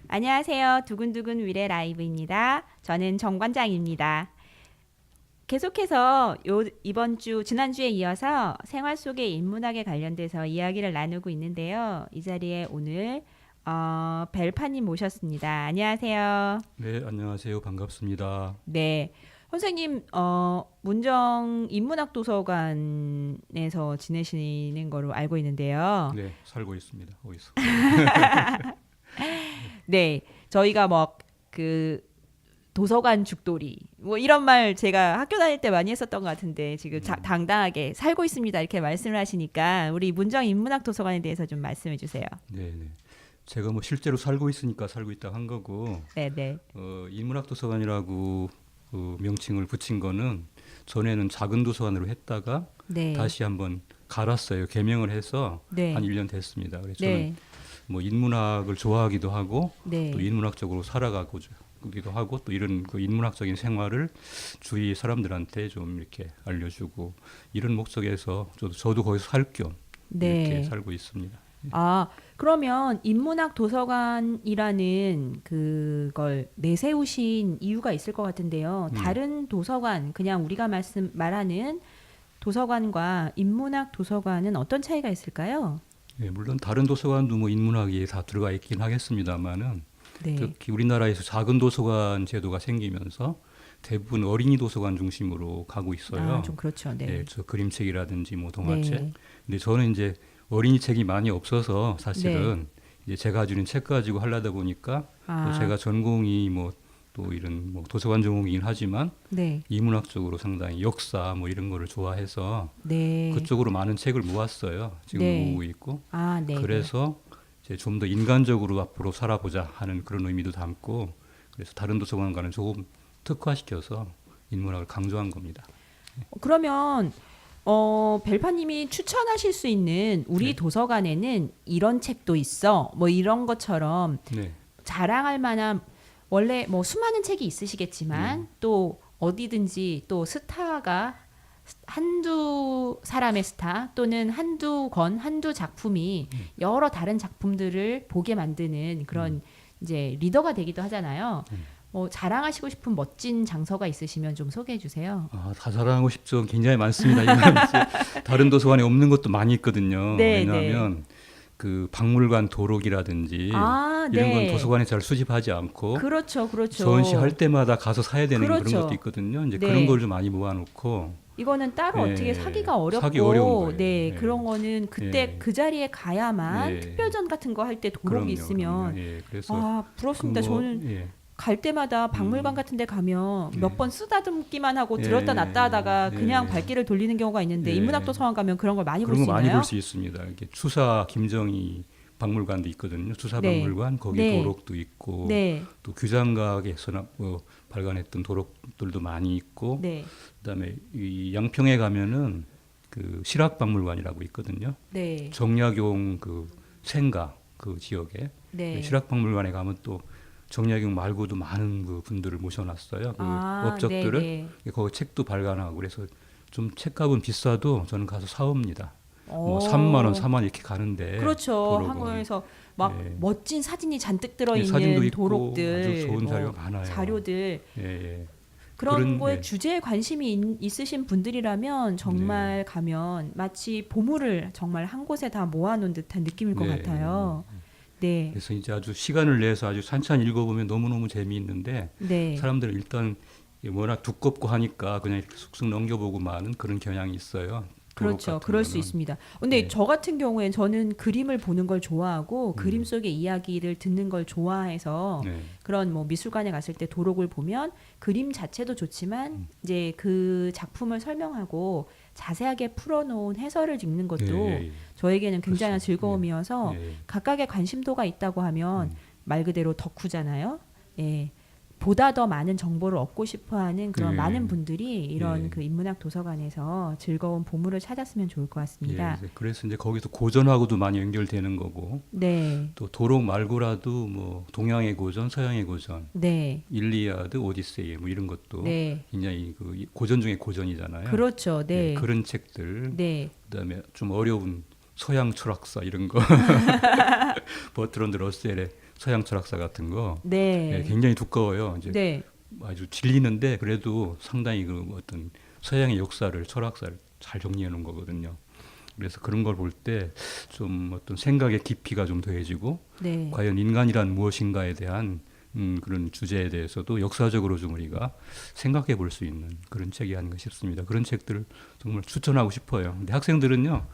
안녕하세요. 두근두근 위례 라이브입니다. 저는 정관장입니다. 계속해서 이번 주 지난주에 이어서 생활 속의 인문학에 관련돼서 이야기를 나누고 있는데요. 이 자리에 오늘 벨파님 모셨습니다. 안녕하세요. 네, 안녕하세요. 반갑습니다. 네, 선생님 문정 인문학 도서관에서 지내시는 거로 알고 있는데요. 네, 살고 있습니다. 어디서? 네, 저희가 뭐 그 도서관 죽돌이 뭐 이런 말 제가 학교 다닐 때 많이 했었던 것 같은데 지금 당당하게 살고 있습니다 이렇게 말씀을 하시니까 우리 문정 인문학 도서관에 대해서 좀 말씀해 주세요. 네, 네. 제가 뭐 실제로 살고 있으니까 살고 있다 한 거고, 네, 네, 인문학 도서관이라고 명칭을 붙인 거는 전에는 작은 도서관으로 했다가 네, 다시 한번 갈았어요. 개명을 해서 네, 한 1년 됐습니다. 그래서 저는 네, 뭐 인문학을 좋아하기도 하고 네. 또 인문학적으로 살아가기도 하고 또 이런 그 인문학적인 생활을 주위 사람들한테 좀 이렇게 알려주고 이런 목적에서 저도 거기서 살 겸 이렇게 네. 살고 있습니다. 아, 그러면 인문학 도서관이라는 그걸 내세우신 이유가 있을 것 같은데요. 네. 다른 도서관, 그냥 우리가 말하는 도서관과 인문학 도서관은 어떤 차이가 있을까요? 예, 물론 다른 도서관도 뭐 인문학이 다 들어가 있긴 하겠습니다만은 네. 특히 우리나라에서 작은 도서관 제도가 생기면서 대부분 어린이 도서관 중심으로 가고 아, 있어요. 좀 그렇죠. 예, 네. 저 그림책이라든지 뭐 동화책. 네. 근데 저는 이제 어린이 책이 많이 없어서 네. 사실은 이제 제가 가지고 책 가지고 하려다 보니까 또 아, 제가 전공이 뭐 또 이런 뭐 도서관 전공이긴 하지만 네. 인문학적으로 상당히 역사 뭐 이런 거를 좋아해서 네. 그쪽으로 많은 책을 모았어요. 지금 네. 모으고 있고. 아, 네, 네. 그래서 이제 좀 더 인간적으로 앞으로 살아보자 하는 그런 의미도 담고 그래서 다른 도서관과는 조금 특화시켜서 인문학을 강조한 겁니다. 그러면 벨파님이 추천하실 수 있는 우리 네. 도서관에는 이런 책도 있어. 뭐 이런 것처럼 네. 자랑할 만한 원래 뭐 수많은 책이 있으시겠지만 네. 또 어디든지 또 스타가 한두 사람의 스타 또는 한두 작품이 여러 다른 작품들을 보게 만드는 그런 이제 리더가 되기도 하잖아요. 뭐 자랑하시고 싶은 멋진 장서가 있으시면 좀 소개해 주세요. 다 자랑하고 싶죠. 굉장히 많습니다. 이건 이제 다른 도서관에 없는 것도 많이 있거든요. 네, 네. 왜냐하면 그 박물관 도록이라든지 아, 이런 건 네. 도서관에 잘 수집하지 않고 그렇죠, 그렇죠. 전시할 때마다 가서 사야 되는 그런 그렇죠. 것도 있거든요. 이제 네. 그런 걸 좀 많이 모아놓고 이거는 따로 어떻게 예, 사기가 어렵고, 사기 어려운 거예요. 네, 예. 그런 거는 그때 예. 그 자리에 가야만 예. 특별전 같은 거 할 때 도록이 그럼요, 있으면 그럼요. 예, 그래서 아, 부럽습니다. 그 뭐, 저는 예, 갈 때마다 박물관 같은 데 가면 예. 몇 번 쓰다듬기만 하고 예, 들었다 놨다 하다가 예. 그냥 발길을 돌리는 경우가 있는데 예. 인문학도서관 가면 그런 걸 많이 볼 그런 수 거 많이 있나요? 볼 수 있습니다. 이렇게 추사 김정희 박물관도 있거든요. 추사 네. 박물관 거기 네. 도록도 있고 네, 또 규장각에서 발간했던 도록들도 많이 있고 네, 그다음에 이 양평에 가면은 그 실학박물관이라고 있거든요. 네, 정약용 그 생가 그 지역에 네. 실학박물관에 가면 또 정약용 말고도 많은 그 분들을 모셔놨어요. 그 업적들을 네, 네. 거기 책도 발간하고 그래서 좀 책값은 비싸도 저는 가서 사옵니다. 뭐 오. 3만 원, 4만 원 이렇게 가는데 그렇죠. 도록은. 한국에서 막 예. 멋진 사진이 잔뜩 예, 들어있는 사진도 있고 도록들, 아주 좋은 뭐 자료가 많아요. 자료들 예, 예. 그런 거에 예. 주제에 관심이 있으신 분들이라면 정말 네. 가면 마치 보물을 정말 한 곳에 다 모아놓은 듯한 느낌일 것 네. 같아요. 네, 그래서 이제 아주 시간을 내서 아주 찬찬히 읽어보면 너무너무 재미있는데 네. 사람들은 일단 워낙 두껍고 하니까 그냥 이렇게 쑥쑥 넘겨보고 마는 그런 경향이 있어요. 도록 그렇죠. 같은 그럴 수 거는. 있습니다. 근데 네. 저 같은 경우엔 저는 그림을 보는 걸 좋아하고 그림 속의 이야기를 듣는 걸 좋아해서 네. 그런 뭐 미술관에 갔을 때 도록을 보면 그림 자체도 좋지만 이제 그 작품을 설명하고 자세하게 풀어놓은 해설을 읽는 것도 네. 저에게는 굉장한 그렇죠. 즐거움이어서 네. 각각의 관심도가 있다고 하면 말 그대로 덕후잖아요. 예. 보다 더 많은 정보를 얻고 싶어하는 그런 예. 많은 분들이 이런 예. 그 인문학 도서관에서 즐거운 보물을 찾았으면 좋을 것 같습니다. 예, 그래서 이제 거기서 고전하고도 많이 연결되는 거고 네, 또 도록 말고라도 뭐 동양의 고전, 서양의 고전, 네, 일리아드, 오디세이 뭐 이런 것도 네, 굉장히 그 고전 중에 고전이잖아요. 그렇죠. 예, 네, 그런 책들, 네, 그다음에 좀 어려운 서양 철학사 이런 거, 버트런드 러셀의 서양 철학사 같은 거, 예, 네, 굉장히 두꺼워요. 이제 네, 아주 질리는데 그래도 상당히 그 어떤 서양의 역사를 철학사를 잘 정리해 놓은 거거든요. 그래서 그런 걸 볼 때 좀 어떤 생각의 깊이가 좀 더해지고 네. 과연 인간이란 무엇인가에 대한 그런 주제에 대해서도 역사적으로 좀 우리가 생각해 볼 수 있는 그런 책이 아닌가 싶습니다. 그런 책들을 정말 추천하고 싶어요. 근데 학생들은요,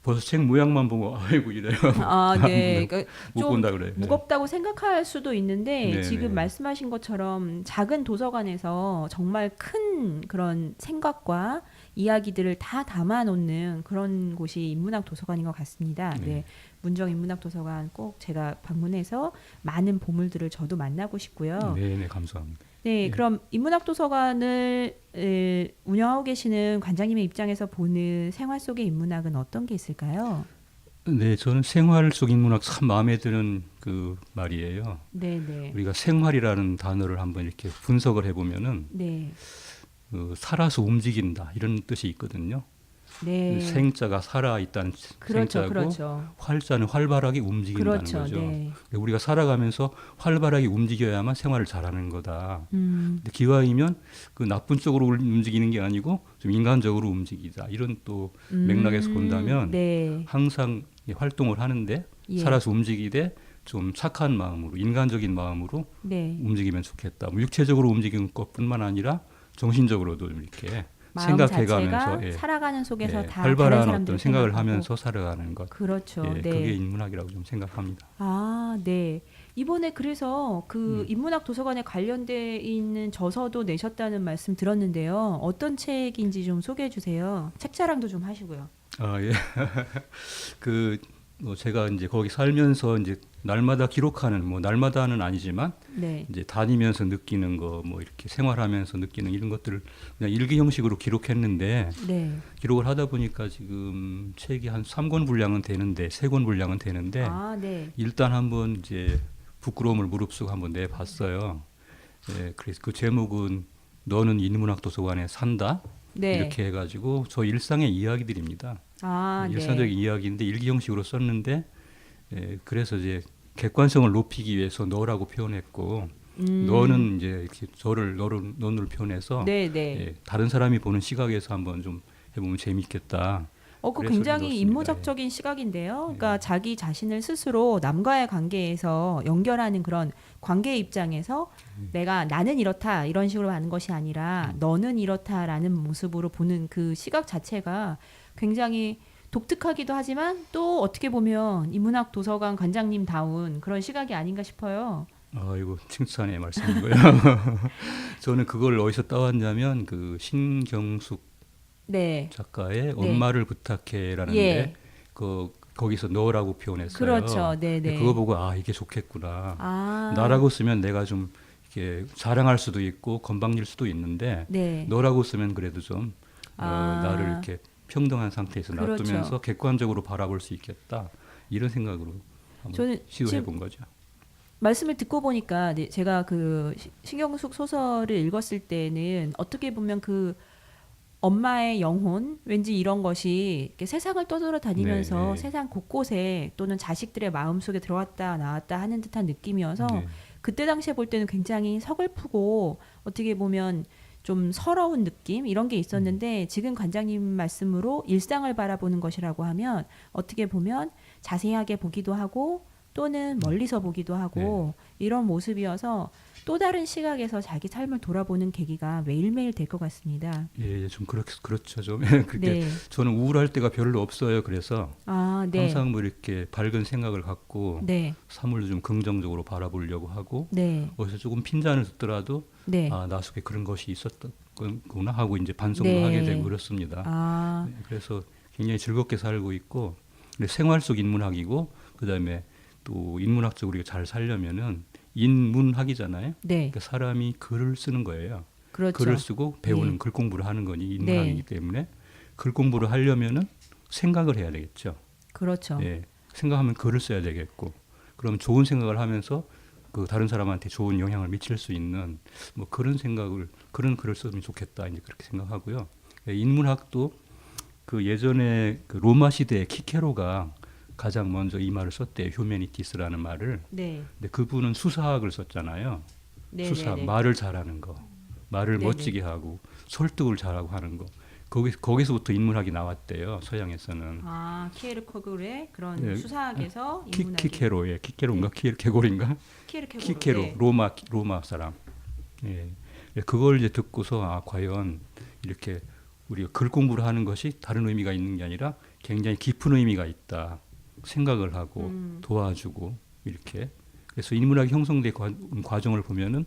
벌써 책 모양만 보고 아이고 이래요. 아, 네. 그러니까 못 좀 본다 그래요. 무겁다고 생각할 수도 있는데 네, 지금 네. 말씀하신 것처럼 작은 도서관에서 정말 큰 그런 생각과 이야기들을 다 담아놓는 그런 곳이 인문학 도서관인 것 같습니다. 네. 네. 문정 인문학 도서관 꼭 제가 방문해서 많은 보물들을 저도 만나고 싶고요. 네, 네, 감사합니다. 네, 예. 그럼 인문학 도서관을 운영하고 계시는 관장님의 입장에서 보는 생활 속의 인문학은 어떤 게 있을까요? 네, 저는 생활 속 인문학 참 마음에 드는 그 말이에요. 네, 네. 우리가 생활이라는 단어를 한번 이렇게 분석을 해보면은 네. 그 살아서 움직인다 이런 뜻이 있거든요. 네. 생자가 살아 있다는 그렇죠, 생자고 그렇죠. 활자는 활발하게 움직인다는 그렇죠, 거죠. 네. 우리가 살아가면서 활발하게 움직여야만 생활을 잘하는 거다. 음, 근데 기왕이면 그 나쁜 쪽으로 움직이는 게 아니고 좀 인간적으로 움직이자 이런 또 맥락에서 본다면 네. 항상 활동을 하는데 예. 살아서 움직이되 좀 착한 마음으로 인간적인 마음으로 네. 움직이면 좋겠다. 뭐 육체적으로 움직이는 것뿐만 아니라 정신적으로도 좀 이렇게 마음 생각해가면서 자체가 예, 살아가는 속에서 예, 다 다른 활발한 사람들 어떤 생각을 생각하고. 하면서 살아가는 것. 그렇죠. 예, 네. 그게 인문학이라고 좀 생각합니다. 아, 네. 이번에 그래서 그 음. 인문학 도서관에 관련돼 있는 저서도 내셨다는 말씀 들었는데요. 어떤 책인지 좀 소개해 주세요. 책 자랑도 좀 하시고요. 아, 예. 그, 뭐 제가 이제 거기 살면서 이제 날마다 기록하는, 뭐 날마다는 아니지만 네. 이제 다니면서 느끼는 거, 뭐 이렇게 생활하면서 느끼는 이런 것들을 그냥 일기 형식으로 기록했는데 네. 기록을 하다 보니까 지금 책이 한 3권 분량은 되는데, 3권 분량은 되는데 아, 네. 일단 한번 이제 부끄러움을 무릅쓰고 한번 내봤어요. 예, 그래서 그 제목은 너는 인문학 도서관에 산다. 네. 이렇게 해가지고 저 일상의 이야기들입니다. 아, 일상적인 네. 이야기인데 일기 형식으로 썼는데 예, 그래서 이제 객관성을 높이기 위해서 너라고 표현했고 너는 이제 이렇게 너를 표현해서 네, 네. 예, 다른 사람이 보는 시각에서 한번 좀 해보면 재밌겠다. 그 그래서 굉장히 읽었습니다. 인문학적인 시각인데요. 그러니까 자기 자신을 스스로 남과의 관계에서 연결하는 그런 관계 입장에서 나는 이렇다 이런 식으로 하는 것이 아니라 너는 이렇다라는 모습으로 보는 그 시각 자체가 굉장히 독특하기도 하지만 또 어떻게 보면 인문학 도서관 관장님다운 그런 시각이 아닌가 싶어요. 아이고 칭찬의 말씀이고요. 저는 그걸 어디서 따왔냐면 그 신경숙 네. 작가의 네. 엄마를 부탁해라는데 예. 그 거기서 너라고 표현했어요. 그렇죠. 네, 네. 그거 보고 아 이게 좋겠구나. 아. 나라고 쓰면 내가 좀 이렇게 자랑할 수도 있고 건방질 수도 있는데 네. 너라고 쓰면 그래도 좀 아. 나를 이렇게 평등한 상태에서 그렇죠. 놔두면서 객관적으로 바라볼 수 있겠다. 이런 생각으로 한번 저는 시도해 지금 본 거죠. 말씀을 듣고 보니까 네, 제가 그 신경숙 소설을 읽었을 때는 어떻게 보면 그 엄마의 영혼 왠지 이런 것이 이렇게 세상을 떠돌아다니면서 네, 네. 세상 곳곳에 또는 자식들의 마음속에 들어왔다 나왔다 하는 듯한 느낌이어서 네. 그때 당시에 볼 때는 굉장히 서글프고 어떻게 보면 좀 서러운 느낌 이런 게 있었는데 지금 관장님 말씀으로 일상을 바라보는 것이라고 하면 어떻게 보면 자세하게 보기도 하고 또는 멀리서 보기도 하고 이런 모습이어서 또 다른 시각에서 자기 삶을 돌아보는 계기가 매일매일 될 것 같습니다. 예, 좀 그렇죠. 좀 그렇게 네. 저는 우울할 때가 별로 없어요. 그래서 아, 네. 항상 뭐 이렇게 밝은 생각을 갖고 네. 사물을 좀 긍정적으로 바라보려고 하고 네. 어디서 조금 핀잔을 듣더라도 네. 아, 나 속에 그런 것이 있었구나 하고 이제 반성도 네. 하게 되고 그렇습니다. 아, 네, 그래서 굉장히 즐겁게 살고 있고 근데 생활 속 인문학이고 그다음에 또 인문학적으로 잘 살려면은 인문학이잖아요. 네, 그러니까 사람이 글을 쓰는 거예요. 그렇죠. 글을 쓰고 배우는 네. 글 공부를 하는 거니 네. 인문학이기 때문에 글 공부를 하려면은 생각을 해야 되겠죠. 그렇죠. 예, 생각하면 글을 써야 되겠고, 그럼 좋은 생각을 하면서 그 다른 사람한테 좋은 영향을 미칠 수 있는 뭐 그런 생각을 그런 글을 쓰면 좋겠다 이제 그렇게 생각하고요. 예, 인문학도 그 예전에 그 로마 시대에 키케로가 가장 먼저 이 말을 썼대요. 휴메니티스라는 말을. 네, 근데 그분은 수사학을 썼잖아요. 네, 수사학, 네, 네. 말을 잘하는 거, 말을 네네. 멋지게 하고 설득을 잘하고 하는 거. 거기서부터 인문학이 나왔대요. 서양에서는. 아, 키에르케고르의 그런 예, 수사학에서 인문학이 키케로예, 키케로인가 네. 키케고르인가? 키에르케고르. 키케로 네. 로마 사람. 예. 그걸 이제 듣고서 아 과연 이렇게 우리가 글 공부를 하는 것이 다른 의미가 있는 게 아니라 굉장히 깊은 의미가 있다 생각을 하고 도와주고 이렇게. 그래서 인문학이 형성된 과정을 보면은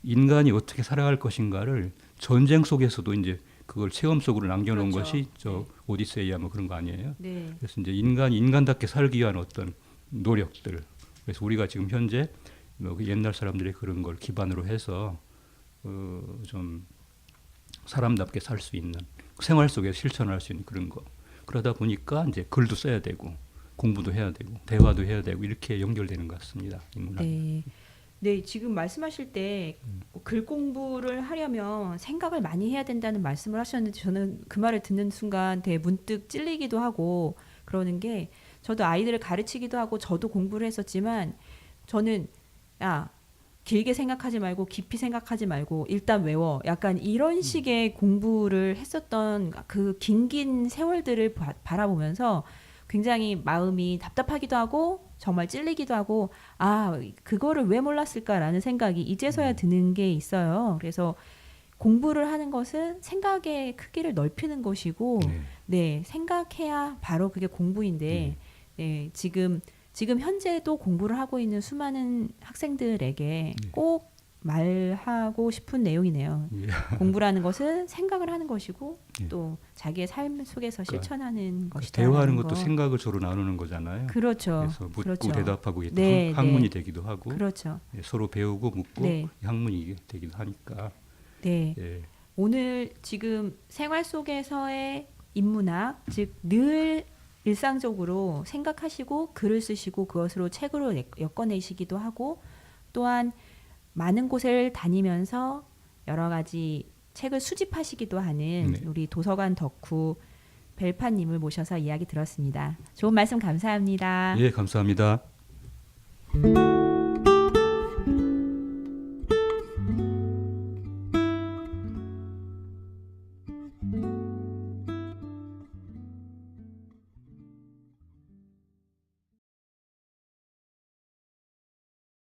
인간이 어떻게 살아갈 것인가를 전쟁 속에서도 이제 그걸 체험 속으로 남겨놓은 그렇죠. 것이 저 네. 오디세이아 뭐 그런 거 아니에요. 네. 그래서 이제 인간이 인간답게 살기 위한 어떤 노력들. 그래서 우리가 지금 현재 뭐 옛날 사람들의 그런 걸 기반으로 해서 좀 사람답게 살 수 있는 생활 속에 실천할 수 있는 그런 거. 그러다 보니까 이제 글도 써야 되고 공부도 해야 되고 대화도 해야 되고 이렇게 연결되는 것 같습니다. 인문학. 네. 네, 지금 말씀하실 때 글 공부를 하려면 생각을 많이 해야 된다는 말씀을 하셨는데 저는 그 말을 듣는 순간 되게 문득 찔리기도 하고 그러는 게 저도 아이들을 가르치기도 하고 저도 공부를 했었지만 저는 야, 길게 생각하지 말고 깊이 생각하지 말고 일단 외워. 약간 이런 식의 공부를 했었던 그 긴 세월들을 바라보면서 굉장히 마음이 답답하기도 하고 정말 찔리기도 하고 아, 그거를 왜 몰랐을까라는 생각이 이제서야 드는 게 있어요. 그래서 공부를 하는 것은 생각의 크기를 넓히는 것이고 네. 네, 생각해야 바로 그게 공부인데 네, 지금 현재도 공부를 하고 있는 수많은 학생들에게 꼭 말하고 싶은 내용이네요. 예. 공부라는 것은 생각을 하는 것이고 예. 또 자기의 삶 속에서 그러니까 실천하는 것이다. 대화하는 것도 생각을 서로 나누는 거잖아요. 그렇죠. 그래서 묻고 그렇죠. 대답하고 이게 네, 학문이 네. 되기도 하고 그렇죠. 예, 서로 배우고 묻고 네. 학문이 되기도 하니까. 네. 예. 오늘 지금 생활 속에서의 인문학, 즉 늘 일상적으로 생각하시고 글을 쓰시고 그것으로 책으로 엮어내시기도 하고 또한 많은 곳을 다니면서 여러 가지 책을 수집하시기도 하는 네. 우리 도서관 덕후 벨파님을 모셔서 이야기 들었습니다. 좋은 말씀 감사합니다. 예, 감사합니다.